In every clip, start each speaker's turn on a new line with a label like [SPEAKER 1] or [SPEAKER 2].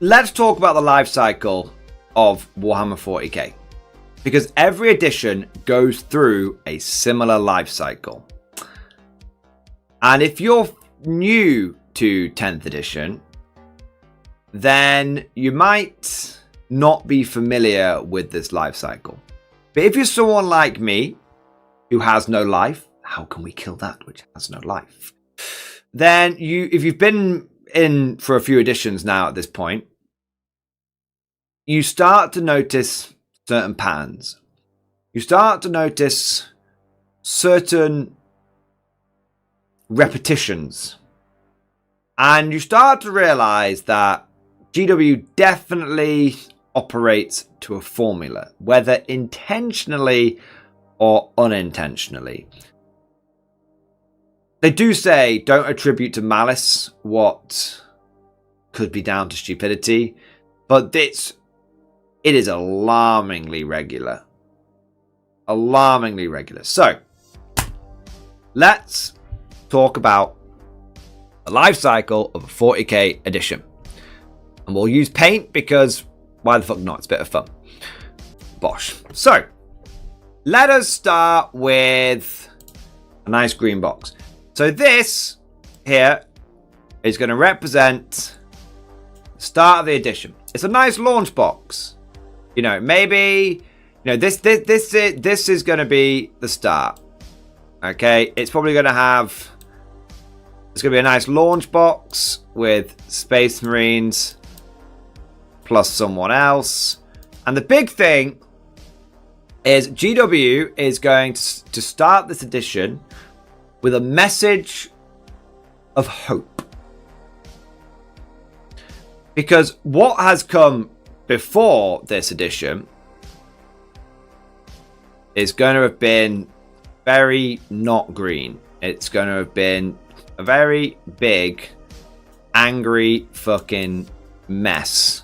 [SPEAKER 1] let's talk about the life cycle of Warhammer 40k. Because every edition goes through a similar life cycle. And if you're new to 10th edition, then you might not be familiar with this life cycle. But if you're someone like me, who has no life, how can we kill that which has no life? Then if you've been in for a few editions now at this point, you start to notice certain patterns. You start to notice certain repetitions. And you start to realize that GW definitely operates to a formula, whether intentionally or unintentionally. They do say don't attribute to malice what could be down to stupidity, but it is alarmingly regular. Alarmingly regular. So, let's talk about the life cycle of a 40k edition. And we'll use paint because why the fuck not? It's a bit of fun. Bosh. So, let us start with a nice green box. So this here is going to represent the start of the edition. It's a nice launch box. You know, maybe this is going to be the start. Okay, it's probably going to have. It's going to be a nice launch box with Space Marines plus someone else, and the big thing is GW is going to start this edition with a message of hope. Because what has come before this edition is going to have been very not green. It's going to have been a very big, angry fucking mess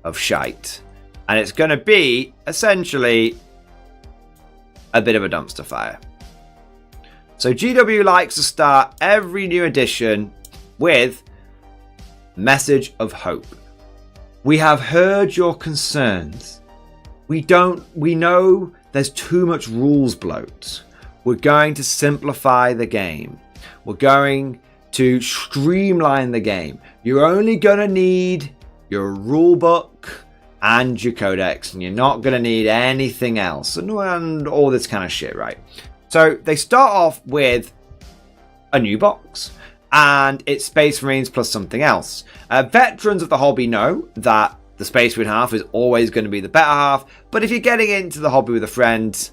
[SPEAKER 1] of shite. And it's going to be essentially a bit of a dumpster fire. So GW likes to start every new edition with message of hope. We have heard your concerns. We know there's too much rules bloat. We're going to simplify the game. We're going to streamline the game. You're only going to need your rulebook and your codex, and you're not going to need anything else, and all this kind of shit, right? So they start off with a new box, and it's Space Marines plus something else. Veterans of the hobby know that the Space Marine half is always going to be the better half, but if you're getting into the hobby with a friend,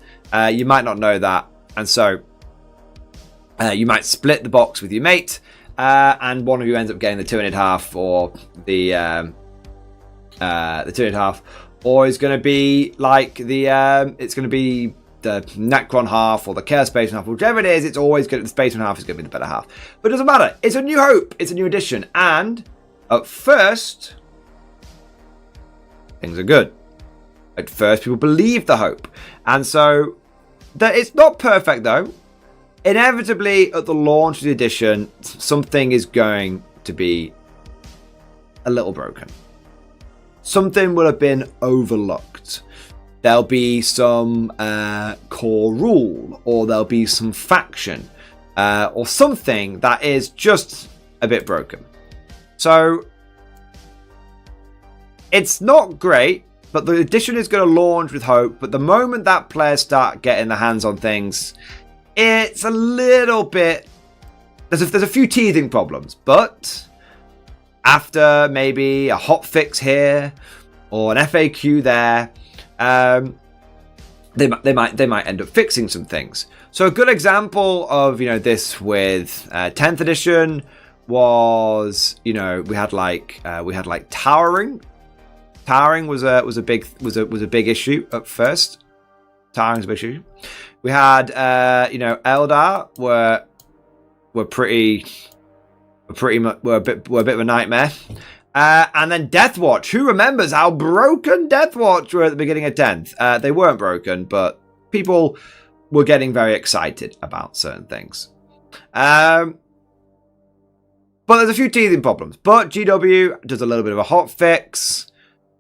[SPEAKER 1] you might not know that, and so you might split the box with your mate, and one of you ends up getting the Tyranid half, or the Tyranid half, or is going to be like it's going to be the Necron half or the Chaos Space half, whichever it is. It's always good. The Space half is going to be the better half, but it doesn't matter. It's a new hope. It's a new edition, and at first, things are good. At first, people believe the hope, and so that it's not perfect though. Inevitably, at the launch of the edition, something is going to be a little broken. Something will have been overlooked. There'll be some core rule, or there'll be some faction, or something that is just a bit broken. So, it's not great, but the edition is going to launch with hope. But the moment that players start getting their hands on things, it's a little bit. There's a few teething problems, but after maybe a hot fix here or an FAQ there, they might end up fixing some things. So a good example of this with 10th edition was we had towering. Towering was a big issue at first. Towering was a big issue. We had Eldar were a bit of a nightmare. And then Deathwatch. Who remembers how broken Deathwatch were at the beginning of 10th? They weren't broken, but people were getting very excited about certain things. But there's a few teething problems. But GW does a little bit of a hot fix.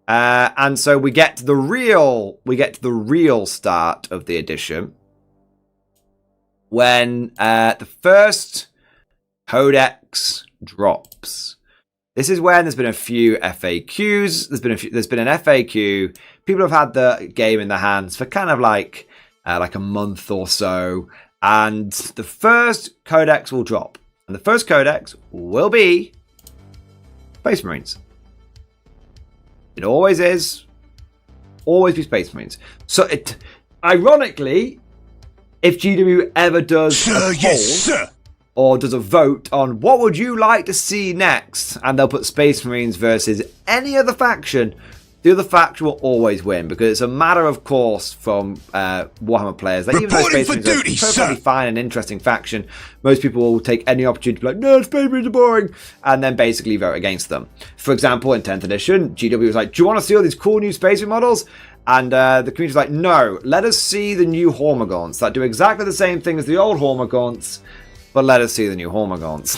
[SPEAKER 1] And so we get to the real start of the edition when the first codex drops. This is when there's been a few FAQs. There's been an FAQ. People have had the game in their hands for kind of like a month or so, and the first codex will drop, and the first codex will be Space Marines. It always is. Always be Space Marines. So it, ironically, if GW ever does a poll or does a vote on what would you like to see next, and they'll put Space Marines versus any other faction, the other faction will always win, because it's a matter of course from Warhammer players that even though Space Marines are a perfectly fine and interesting faction, most people will take any opportunity to be like, no, Space Marines are boring, and then basically vote against them. For example, in 10th edition, GW was like, do you want to see all these cool new Space Marine models? And the community was like, no, let us see the new Hormagaunts that do exactly the same thing as the old Hormagaunts, but let us see the new Hormagaunts.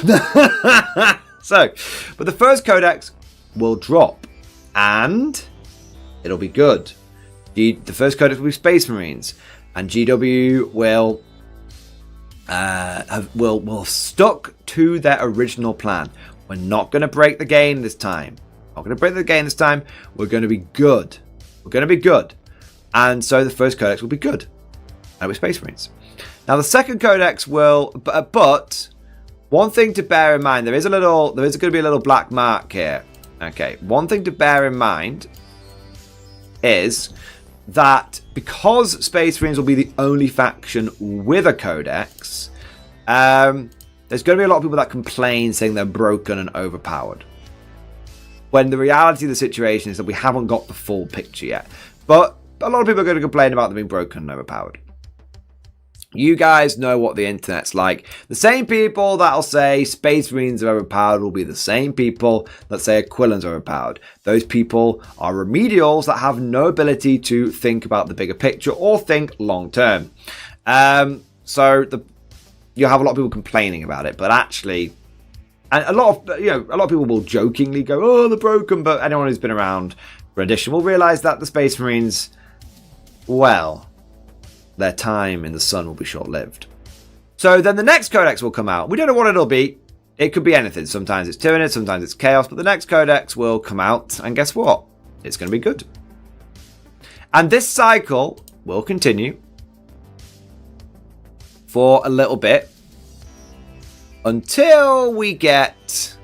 [SPEAKER 1] So, but the first codex will drop, and it'll be good. The first codex will be Space Marines, and GW will stuck to their original plan. We're not going to break the game this time. Not going to break the game this time. We're going to be good. We're going to be good, and so the first codex will be good. And it'll be Space Marines. Now the second codex will, but one thing to bear in mind, there is going to be a little black mark here. Okay, one thing to bear in mind is that because Space Marines will be the only faction with a codex, there's going to be a lot of people that complain saying they're broken and overpowered. When the reality of the situation is that we haven't got the full picture yet. But a lot of people are going to complain about them being broken and overpowered. You guys know what the internet's like. The same people that'll say Space Marines are overpowered will be the same people that say Aquilans are overpowered. Those people are remedials that have no ability to think about the bigger picture or think long term. So you have a lot of people complaining about it, but actually, and a lot of people will jokingly go, "Oh, they're broken," but anyone who's been around for edition will realize that the Space Marines, well, their time in the sun will be short-lived. So then the next codex will come out. We don't know what it'll be. It could be anything. Sometimes it's Tyranid, sometimes it's Chaos, but the next codex will come out, and guess what? It's going to be good. And this cycle will continue for a little bit until we get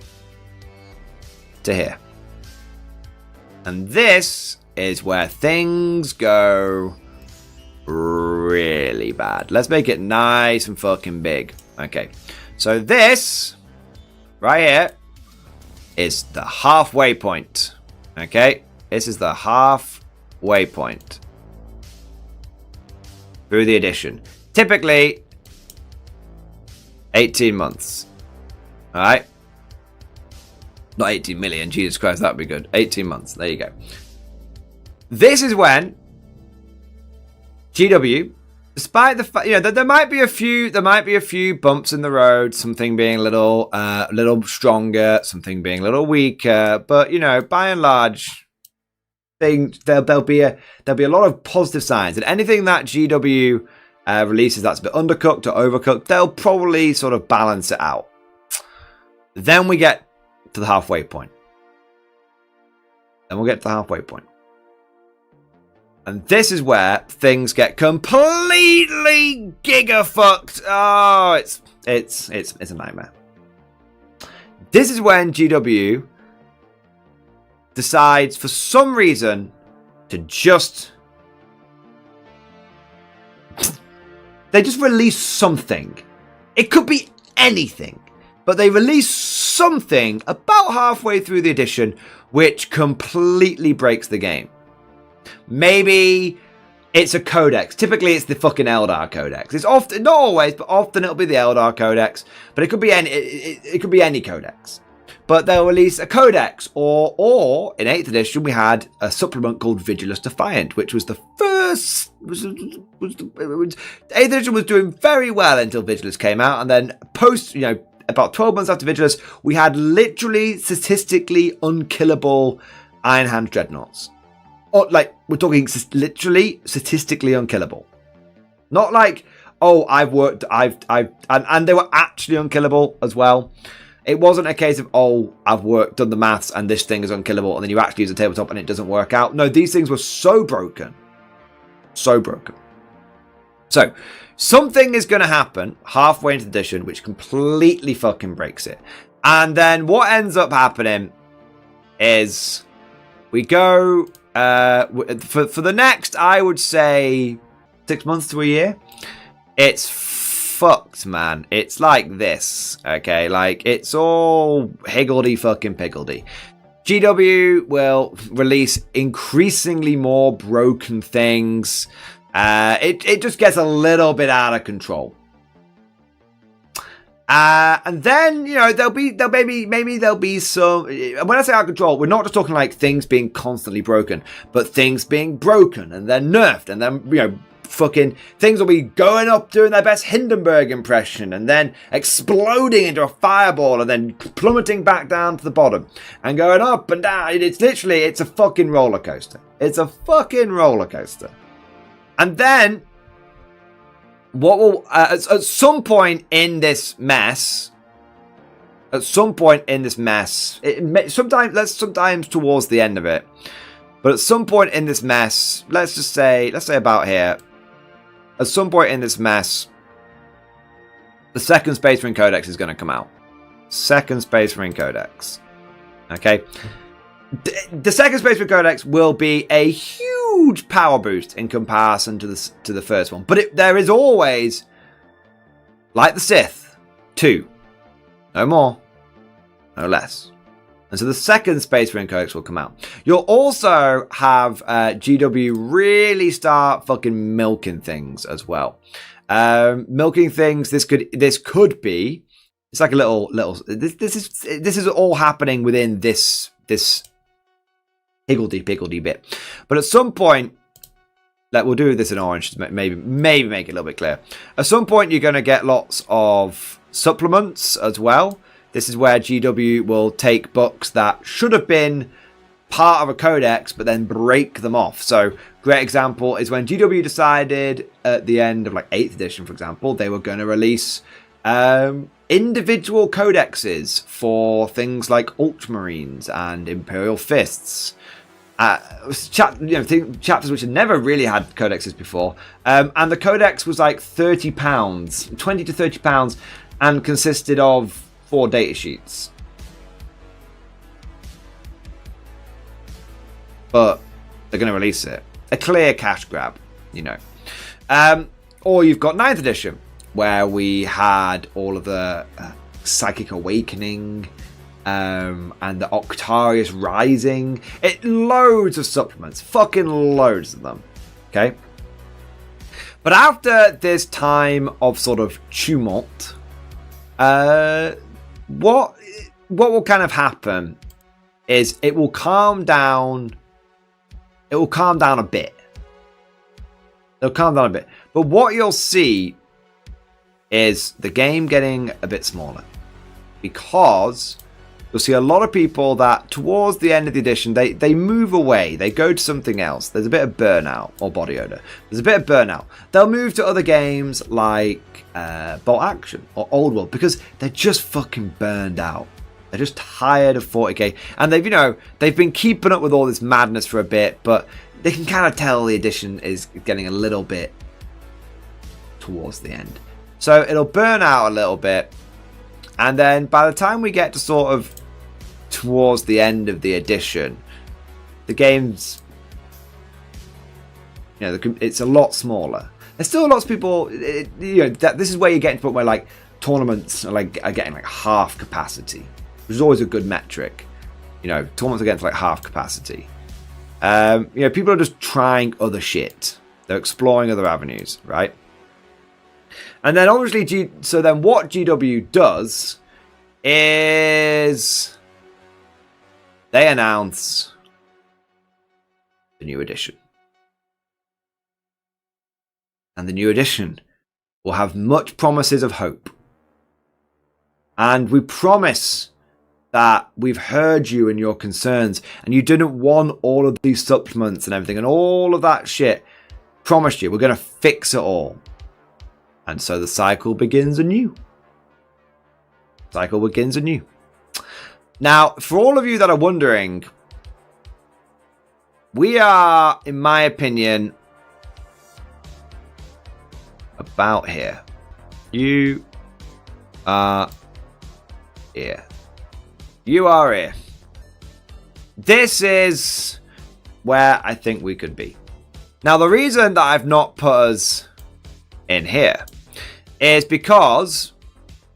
[SPEAKER 1] to here. And this is where things go really bad. Let's make it nice and fucking big. Okay, so this right here is the halfway point. Okay, this is the halfway point through the edition. Typically 18 months. Alright, not 18 million, Jesus Christ, that'd be good. 18 months, there you go. This is when GW, despite the fact, there might be a few bumps in the road, something being a little stronger, something being a little weaker, but by and large, there'll be a lot of positive signs, and anything that GW releases that's a bit undercooked or overcooked, they'll probably sort of balance it out. Then we get to the halfway point. Then we'll get to the halfway point. And this is where things get completely giga-fucked. Oh, it's a nightmare. This is when GW decides, for some reason, to just... They just release something. It could be anything. But they release something about halfway through the edition which completely breaks the game. Maybe it's a codex. Typically, it's the fucking Eldar codex. It's often, not always, but often it'll be the Eldar codex. But it could be any. It could be any codex. But they'll release a codex, or in 8th edition we had a supplement called Vigilus Defiant, which was the first. 8th edition was doing very well until Vigilus came out, and then about 12 months after Vigilus, we had literally statistically unkillable Iron Hand Dreadnoughts. Or, like, we're talking literally statistically unkillable. Not like, oh, and they were actually unkillable as well. It wasn't a case of, oh, I've done the maths and this thing is unkillable, and then you actually use a tabletop and it doesn't work out. No, these things were so broken. So broken. So, something is going to happen halfway into the edition which completely fucking breaks it. And then what ends up happening is we go, for the next, I would say, 6 months to a year, it's fucked, man. It's like this, okay? Like, it's all higgledy fucking piggledy. GW will release increasingly more broken things. It just gets a little bit out of control. And then, you know, maybe there'll be some, when I say out of control, we're not just talking like things being constantly broken, but things being broken and then nerfed, and then, you know, fucking things will be going up doing their best Hindenburg impression and then exploding into a fireball and then plummeting back down to the bottom and going up and down. It's a fucking roller coaster. It's a fucking roller coaster. And then what will at some point in this mess, sometimes towards the end of it, but at some point in this mess, let's say about here, at some point in this mess, the second Space Marine Codex is going to come out. Second Space Marine Codex. Okay? The second Space Marine Codex will be a huge power boost in comparison to the first one. But there is always, like the Sith, 2. No more. No less. And so the second Space Marine Codex will come out. You'll also have GW really start fucking milking things as well. Milking things. This could be. It's like a little. This is all happening within this higgledy-piggledy bit. But at some point, like we'll do this in orange to maybe make it a little bit clear. At some point, you're going to get lots of supplements as well. This is where GW will take books that should have been part of a codex, but then break them off. So, great example is when GW decided at the end of like 8th edition, for example, they were going to release individual codexes for things like Ultramarines and Imperial Fists. Chapters which had never really had codexes before. And the codex was like £30, 20 to £30, and consisted of 4 data sheets. But they're going to release it. A clear cash grab, you know. Or you've got 9th edition, where we had all of the Psychic Awakening and the Octarius Rising. Loads of supplements. Fucking loads of them. Okay? But after this time of sort of tumult, what will kind of happen is it will calm down. It will calm down a bit. It'll calm down a bit. But what you'll see is the game getting a bit smaller. Because you'll see a lot of people that towards the end of the edition, they move away. They go to something else. There's a bit of burnout, or body odor. There's a bit of burnout. They'll move to other games like Bolt Action or Old World because they're just fucking burned out. They're just tired of 40k. And they've been keeping up with all this madness for a bit, but they can kind of tell the edition is getting a little bit towards the end. So it'll burn out a little bit. And then by the time we get to sort of towards the end of the edition, the game's, it's a lot smaller. There's still lots of people, this is where you get to the point where like tournaments are getting like half capacity, which is always a good metric. Tournaments are getting to like half capacity. People are just trying other shit. They're exploring other avenues, right? And then obviously, so then what GW does is they announce the new edition. And the new edition will have much promises of hope. And we promise that we've heard you and your concerns, and you didn't want all of these supplements and everything and all of that shit. Promised you, we're going to fix it all. And so the cycle begins anew. Cycle begins anew. Now, for all of you that are wondering, we are, in my opinion, about here. You are here. You are here. This is where I think we could be. Now, the reason that I've not put us in here is because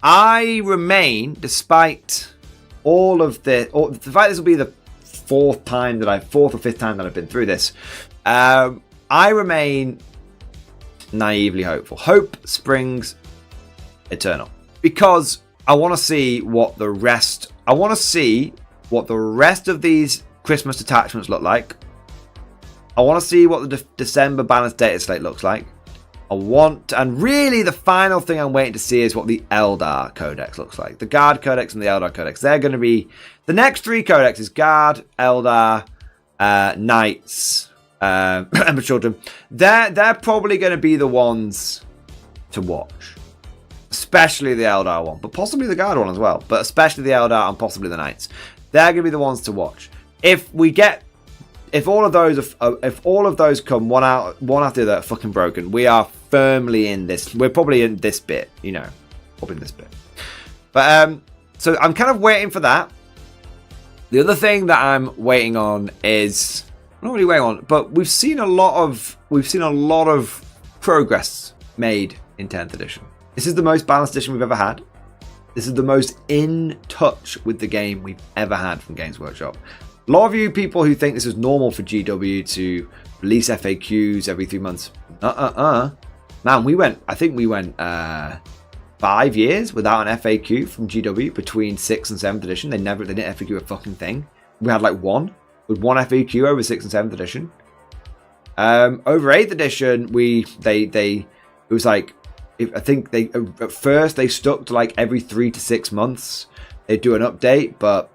[SPEAKER 1] I remain, despite all of the fact this will be the fourth or fifth time that I've been through this, I remain naively hopeful. Hope springs eternal, because I want to see what the rest of these Christmas detachments look like. I want to see what the December balanced data slate looks like. And really the final thing I'm waiting to see is what the Eldar Codex looks like. The Guard Codex and the Eldar Codex. They're going to be the next three codexes: Guard, Eldar, Knights, Ember Children. They're probably going to be the ones to watch. Especially the Eldar one, but possibly the Guard one as well. But especially the Eldar and possibly the Knights. They're going to be the ones to watch. If all of those come one after the other fucking broken, we are firmly in this. We're probably in this bit, probably in this bit. But so I'm kind of waiting for that. The other thing that I'm waiting on is not really waiting on, but we've seen a lot of progress made in 10th edition. This is the most balanced edition we've ever had. This is the most in touch with the game we've ever had from Games Workshop. A lot of you people who think this is normal for GW to release FAQs every 3 months. Man, I think we went 5 years without an FAQ from GW between 6th and 7th edition. They didn't FAQ a fucking thing. We had like one FAQ over 6th and 7th edition. Over 8th edition, at first they stuck to like every 3 to 6 months they'd do an update, but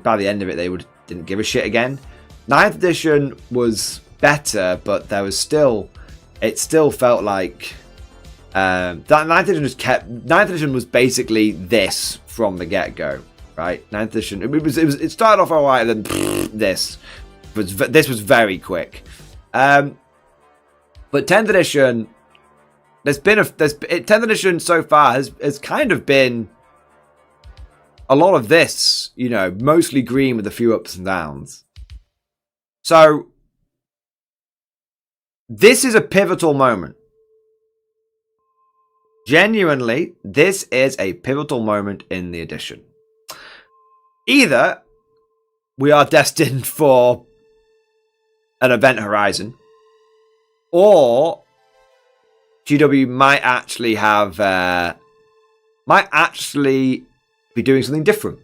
[SPEAKER 1] by the end of it they didn't give a shit again. 9th edition was better, but it still felt like that 9th edition was basically this from the get-go, right? 9th edition, it started off alright, and then this was very quick. But 10th edition, 10th edition so far has kind of been a lot of this, mostly green with a few ups and downs. So this is a pivotal moment. Genuinely, this is a pivotal moment in the edition. Either we are destined for an event horizon, or GW might actually be doing something different.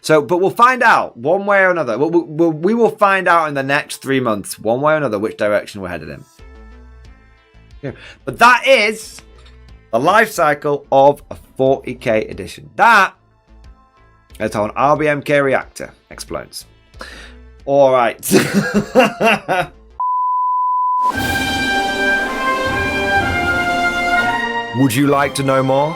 [SPEAKER 1] So, but we'll find out one way or another. We will find out in the next 3 months, one way or another, which direction we're headed in. Yeah. But that is the life cycle of a 40k edition. That's how an RBMK reactor explodes. All right. Would you like to know more?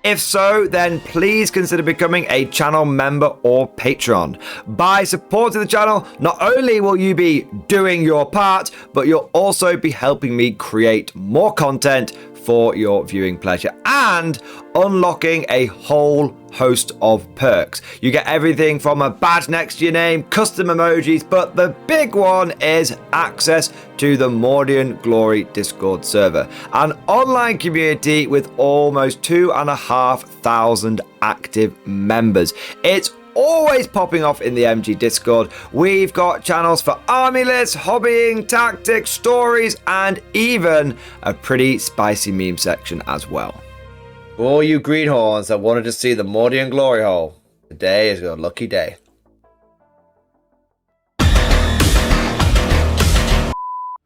[SPEAKER 1] If so, then please consider becoming a channel member or patron. By supporting the channel, not only will you be doing your part, but you'll also be helping me create more content for your viewing pleasure and unlocking a whole host of perks. You get everything from a badge next to your name, custom emojis, but the big one is access to the Mordian Glory Discord server, an online community with almost 2,500 active members. It's always popping off in the MG Discord. We've got channels for army lists, hobbying, tactics, stories, and even a pretty spicy meme section as well. For all you greenhorns that wanted to see the Mordian glory hole, today is your lucky day.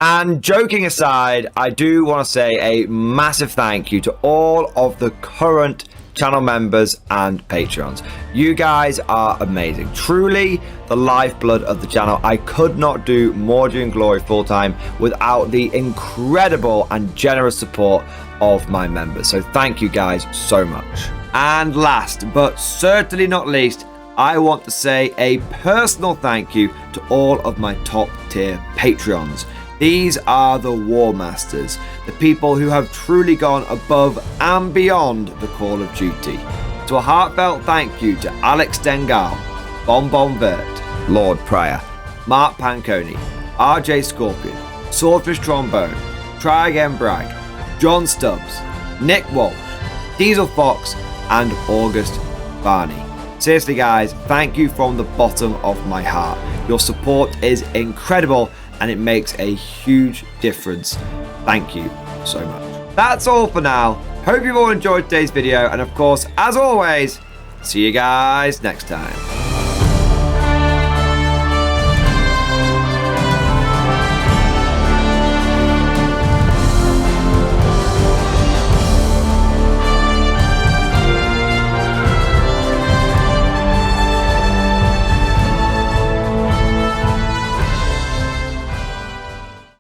[SPEAKER 1] And joking aside, I do want to say a massive thank you to all of the current channel members and patrons. You guys are amazing, truly the lifeblood of the channel. I could not do Mordian Glory full-time without the incredible and generous support of my members, so thank you guys so much. And last but certainly not least, I want to say a personal thank you to all of my top tier Patreons. These are the War Masters, the people who have truly gone above and beyond the call of duty. So a heartfelt thank you to Alex Dengal, Bon Vert, Lord Pryor, Mark Panconi, RJ Scorpion, Swordfish Trombone, Try Again Bragg, John Stubbs, Nick Walsh, Diesel Fox, and August Barney. Seriously guys, thank you from the bottom of my heart. Your support is incredible and it makes a huge difference. Thank you so much. That's all for now. Hope you've all enjoyed today's video, and of course, as always, see you guys next time.